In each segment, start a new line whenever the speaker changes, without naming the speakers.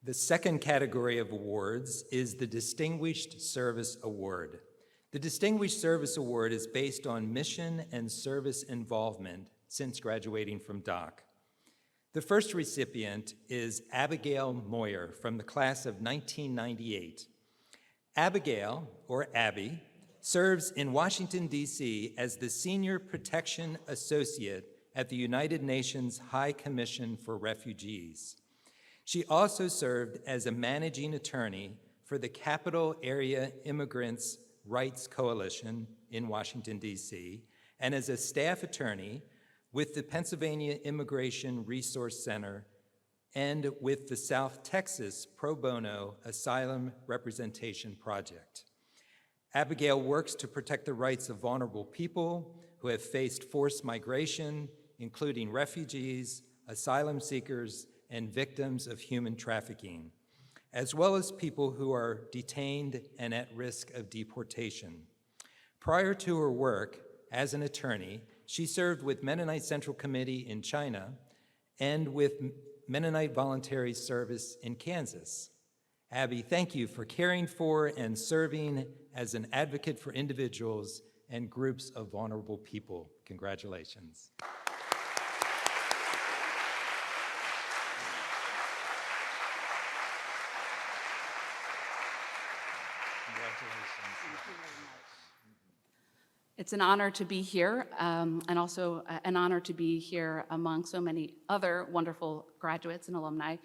The second category of awards is the Distinguished Service Award. The Distinguished Service Award is based on mission and service involvement since graduating from DOC. The first recipient is Abigail Moyer from the class of 1998. Abigail, or Abby, serves in Washington, D.C. as the Senior Protection Associate at the United Nations High Commission for Refugees. She also served as a managing attorney for the Capital Area Immigrants Rights Coalition in Washington, D.C., and as a staff attorney with the Pennsylvania Immigration Resource Center and with the South Texas Pro Bono Asylum Representation Project. Abigail works to protect the rights of vulnerable people who have faced forced migration, including refugees, asylum seekers, and victims of human trafficking, as well as people who are detained and at risk of deportation. Prior to her work as an attorney, she served with Mennonite Central Committee in China and with Mennonite Voluntary Service in Kansas. Abby, thank you for caring for and serving as an advocate for individuals and groups of vulnerable people. Congratulations.
It's an honor to be here, and also an honor to be here among so many other wonderful graduates and alumni.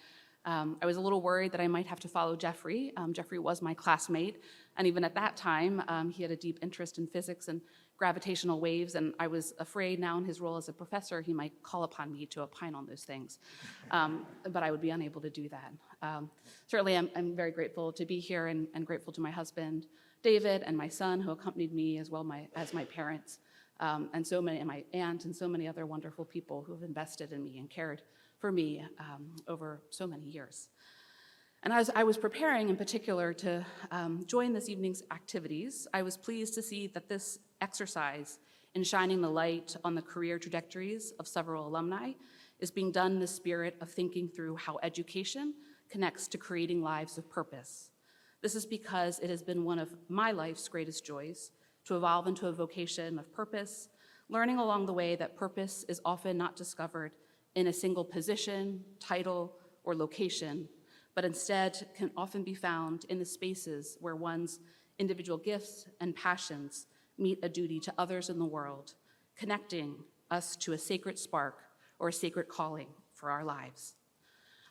I was a little worried that I might have to follow Jeffrey. Jeffrey was my classmate, and even at that time, he had a deep interest in physics and gravitational waves, and I was afraid now in his role as a professor, he might call upon me to opine on those things, but I would be unable to do that. Certainly, I'm very grateful to be here and grateful to my husband, David, and my son, who accompanied me, as well as my parents, and my aunt, and so many other wonderful people who have invested in me and cared for me over so many years. And as I was preparing in particular to join this evening's activities, I was pleased to see that this exercise in shining the light on the career trajectories of several alumni is being done in the spirit of thinking through how education connects to creating lives of purpose. This is because it has been one of my life's greatest joys to evolve into a vocation of purpose, learning along the way that purpose is often not discovered in a single position, title, or location, but instead can often be found in the spaces where one's individual gifts and passions meet a duty to others in the world, connecting us to a sacred spark or a sacred calling for our lives.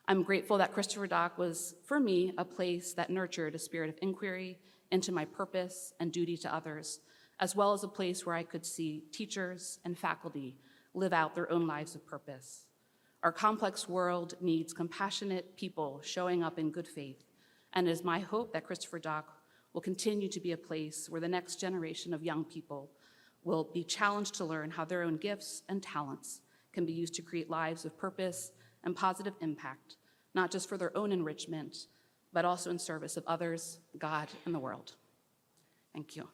I'm grateful that Christopher Dock was, for me, a place that nurtured a spirit of inquiry into my purpose and duty to others, as well as a place where I could see teachers and faculty live out their own lives of purpose. Our complex world needs compassionate people showing up in good faith, and it is my hope that Christopher Dock will continue to be a place where the next generation of young people will be challenged to learn how their own gifts and talents can be used to create lives of purpose and positive impact, not just for their own enrichment, but also in service of others, God, and the world. Thank you.